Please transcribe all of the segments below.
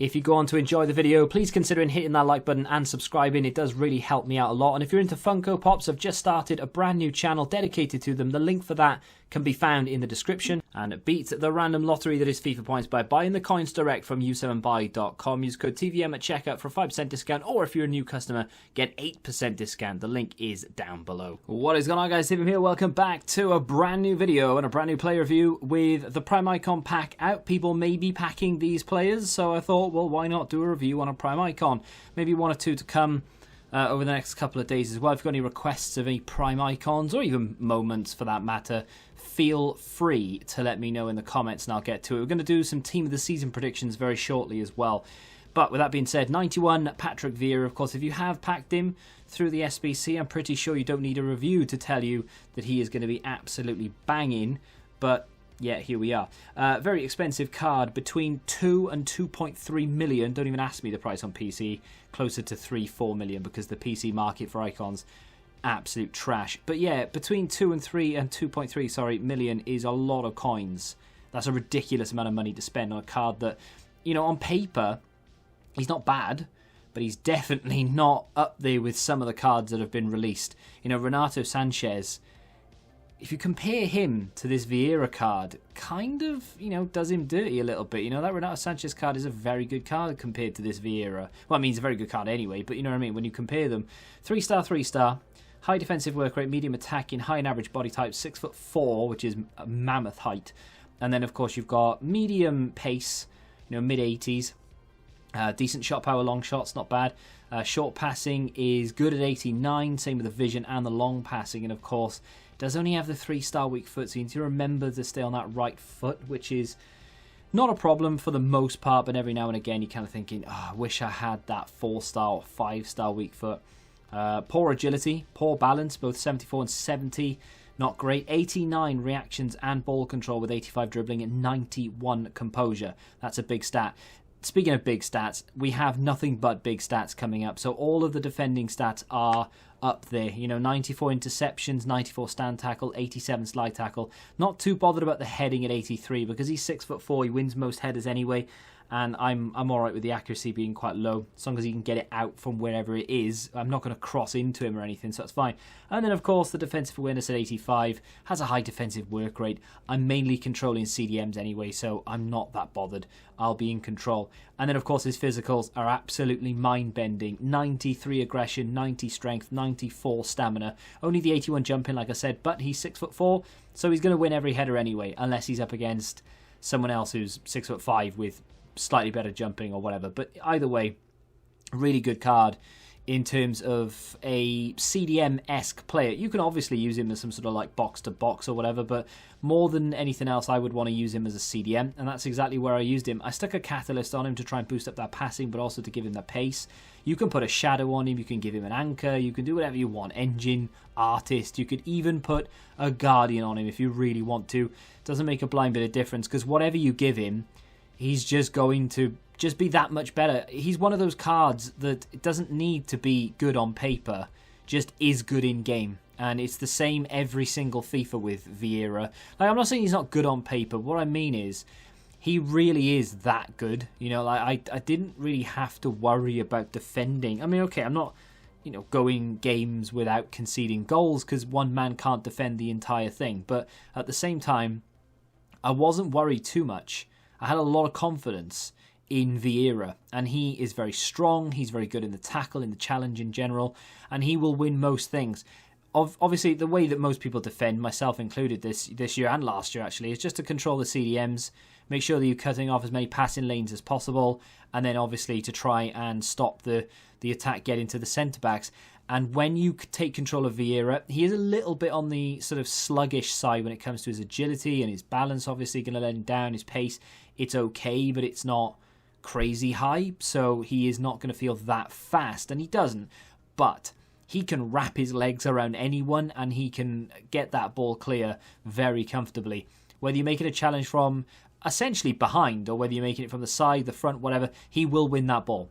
If you go on to enjoy the video, please consider hitting that like button and subscribing. It does really help me out a lot. And if you're into Funko Pops, I've just started a brand new channel dedicated to them. The link for that can be found in the description. And beat the random lottery that is FIFA points by buying the coins direct from u7buy.com. Use code TVM at checkout for a 5% discount, or if you're a new customer, get 8% discount. The link is down below. What is going on, guys? TVM here. Welcome back to a brand new video and a brand new player review with the Prime Icon pack out. People may be packing these players, so I thought, well, why not do a review on a Prime Icon? Maybe one or two to come over the next couple of days as well. If you've got any requests of any Prime Icons, or even moments for that matter, feel free to let me know in the comments and I'll get to it. We're going to do some Team of the Season predictions very shortly as well. But with that being said, 91 Patrick Vieira. Of course, if you have packed him through the SBC, I'm pretty sure you don't need a review to tell you that he is going to be absolutely banging. But yeah, here we are. Very expensive card, between 2 and 2.3 million. Don't even ask me the price on PC. Closer to 3-4 million, because the PC market for icons, absolute trash. But yeah, between 2 and 3 and 2.3 million is a lot of coins. That's a ridiculous amount of money to spend on a card that, you know, on paper, he's not bad, but he's definitely not up there with some of the cards that have been released. You know, Renato Sanchez, if you compare him to this Vieira card, kind of, you know, does him dirty a little bit. You know, that Renato Sanchez card is a very good card compared to this Vieira. Well, I mean, it's a very good card anyway, but you know what I mean? When you compare them, 3-star, 3-star, high defensive work rate, medium attacking, high and average body type, 6'4", which is a mammoth height. And then, of course, you've got medium pace, you know, mid-80s. Decent shot power, long shots, not bad. Short passing is good at 89, same with the vision and the long passing. And, of course, does only have the 3-star weak foot, so you need to remember to stay on that right foot, which is not a problem for the most part, but every now and again you're kind of thinking, oh, I wish I had that 4-star or 5-star weak foot. Poor agility, poor balance, both 74 and 70, not great. 89 reactions and ball control with 85 dribbling and 91 composure. That's a big stat. Speaking of big stats, we have nothing but big stats coming up. So all of the defending stats are up there. You know, 94 interceptions, 94 stand tackle, 87 slide tackle. Not too bothered about the heading at 83 because he's 6'4". He wins most headers anyway. And I'm all right with the accuracy being quite low. As long as he can get it out from wherever it is. I'm not going to cross into him or anything, so that's fine. And then, of course, the defensive awareness at 85 has a high defensive work rate. I'm mainly controlling CDMs anyway, so I'm not that bothered. I'll be in control. And then, of course, his physicals are absolutely mind-bending. 93 aggression, 90 strength, 94 stamina. Only the 81 jumping, like I said, but he's 6'4", so he's going to win every header anyway, unless he's up against someone else who's 6'5" with slightly better jumping or whatever. But either way, really good card in terms of a CDM-esque player. You can obviously use him as some sort of like box-to-box or whatever, but more than anything else, I would want to use him as a CDM, and that's exactly where I used him. I stuck a catalyst on him to try and boost up that passing, but also to give him that pace. You can put a shadow on him, you can give him an anchor, you can do whatever you want. Engine, artist, you could even put a guardian on him if you really want to. Doesn't make a blind bit of difference, because whatever you give him, he's just going to just be that much better. He's one of those cards that it doesn't need to be good on paper, just is good in game. And it's the same every single FIFA with Vieira. Like, I'm not saying he's not good on paper. What I mean is, he really is that good. You know, like I didn't really have to worry about defending. I mean, okay, I'm not, you know, going games without conceding goals because one man can't defend the entire thing. But at the same time, I wasn't worried too much. I had a lot of confidence in Vieira, and he is very strong. He's very good in the tackle, in the challenge in general, and he will win most things. Obviously, the way that most people defend, myself included this year and last year actually, is just to control the CDMs, make sure that you're cutting off as many passing lanes as possible, and then obviously to try and stop the attack getting to the centre-backs. And when you take control of Vieira, he is a little bit on the sort of sluggish side when it comes to his agility and his balance, obviously going to let him down. His pace, it's okay, but it's not crazy high, so he is not going to feel that fast, and he doesn't. But he can wrap his legs around anyone, and he can get that ball clear very comfortably. Whether you make it a challenge from essentially behind, or whether you're making it from the side, the front, whatever, he will win that ball.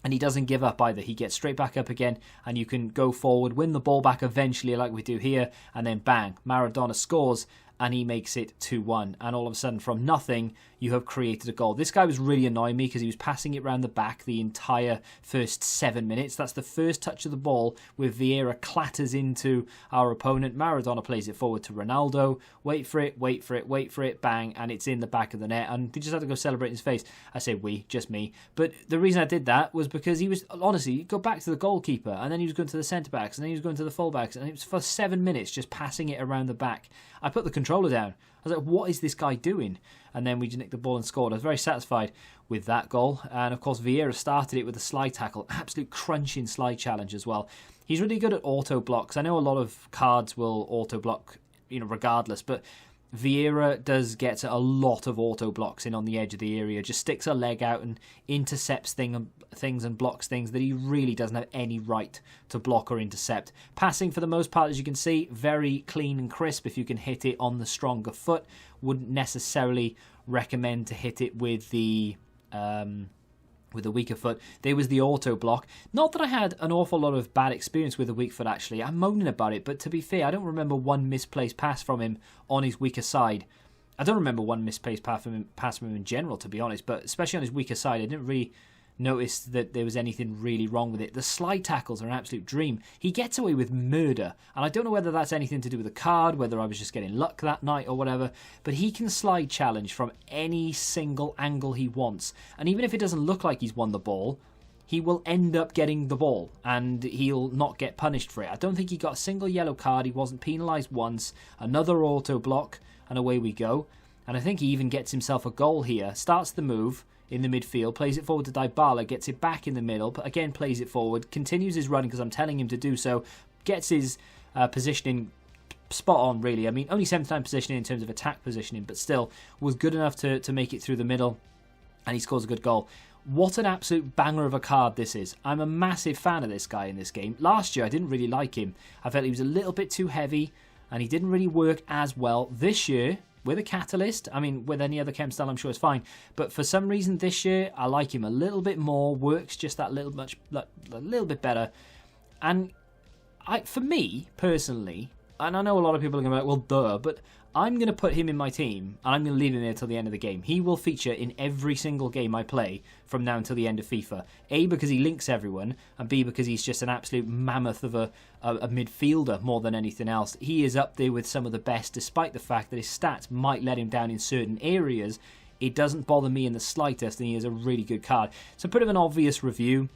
And he doesn't give up either. He gets straight back up again, and you can go forward, win the ball back eventually like we do here, and then bang, Maradona scores, and he makes it 2-1. And all of a sudden, from nothing, you have created a goal. This guy was really annoying me because he was passing it round the back the entire first 7 minutes. That's the first touch of the ball where Vieira clatters into our opponent. Maradona plays it forward to Ronaldo. Wait for it, bang, and it's in the back of the net. And we just had to go celebrate in his face. I say we, just me. But the reason I did that was because he was, honestly, go back to the goalkeeper, and then he was going to the centre-backs, and then he was going to the full-backs, and it was for 7 minutes just passing it around the back. I put the controller down. I was like, what is this guy doing? And then we just nicked the ball and scored. I was very satisfied with that goal. And of course, Vieira started it with a slide tackle. Absolute crunching slide challenge as well. He's really good at auto blocks. I know a lot of cards will auto block, regardless. But Vieira does get a lot of auto blocks in on the edge of the area. Just sticks a leg out and intercepts things and blocks things that he really doesn't have any right to block or intercept. Passing for the most part, as you can see, very clean and crisp if you can hit it on the stronger foot. Wouldn't necessarily recommend to hit it with the weaker foot. There was the auto block. Not that I had an awful lot of bad experience with the weak foot, actually. I'm moaning about it, but to be fair, I don't remember one misplaced pass from him on his weaker side. I don't remember one misplaced pass from him in general, to be honest, but especially on his weaker side, I didn't really notice that there was anything really wrong with it. The slide tackles are an absolute dream. He gets away with murder, and I don't know whether that's anything to do with the card, whether I was just getting luck that night or whatever, but he can slide challenge from any single angle he wants, and even if it doesn't look like he's won the ball, he will end up getting the ball, and he'll not get punished for it. I don't think he got a single yellow card, he wasn't penalised once, another auto block, and away we go. And I think he even gets himself a goal here, starts the move in the midfield, plays it forward to Dybala, gets it back in the middle, but again plays it forward, continues his run because I'm telling him to do so, gets his positioning spot on, really. I mean, only 7th time positioning in terms of attack positioning, but still was good enough to make it through the middle, and he scores a good goal. What an absolute banger of a card this is. I'm a massive fan of this guy in this game. Last year I didn't really like him. I felt he was a little bit too heavy, and he didn't really work as well. This year, with a catalyst, I mean, with any other chem style, I'm sure it's fine. But for some reason this year, I like him a little bit more. Works just that little bit better. And for me, personally, and I know a lot of people are going to be like, well, duh, but I'm going to put him in my team, and I'm going to leave him there till the end of the game. He will feature in every single game I play from now until the end of FIFA. A, because he links everyone, and B, because he's just an absolute mammoth of a midfielder more than anything else. He is up there with some of the best, despite the fact that his stats might let him down in certain areas. It doesn't bother me in the slightest, and he is a really good card. It's a bit of an obvious review.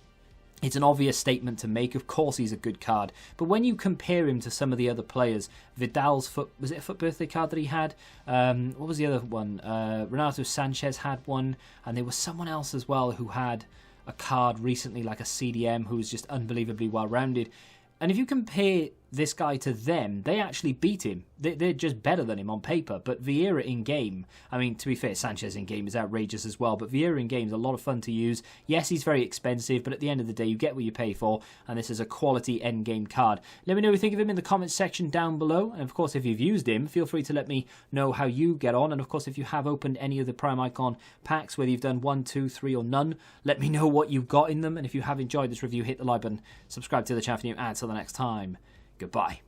It's an obvious statement to make. Of course he's a good card. But when you compare him to some of the other players, Vidal's was it a foot birthday card that he had? What was the other one? Renato Sanchez had one. And there was someone else as well who had a card recently, like a CDM, who was just unbelievably well-rounded. And if you compare this guy to them, they actually beat him. They're just better than him on paper. But Vieira in-game, I mean, to be fair, Sanchez in-game is outrageous as well. But Vieira in-game is a lot of fun to use. Yes, he's very expensive, but at the end of the day, you get what you pay for. And this is a quality end-game card. Let me know what you think of him in the comments section down below. And of course, if you've used him, feel free to let me know how you get on. And of course, if you have opened any of the Prime Icon packs, whether you've done 1, 2, 3 or none, let me know what you've got in them. And if you have enjoyed this review, hit the like button, subscribe to the channel for new ads. Till the next time, goodbye.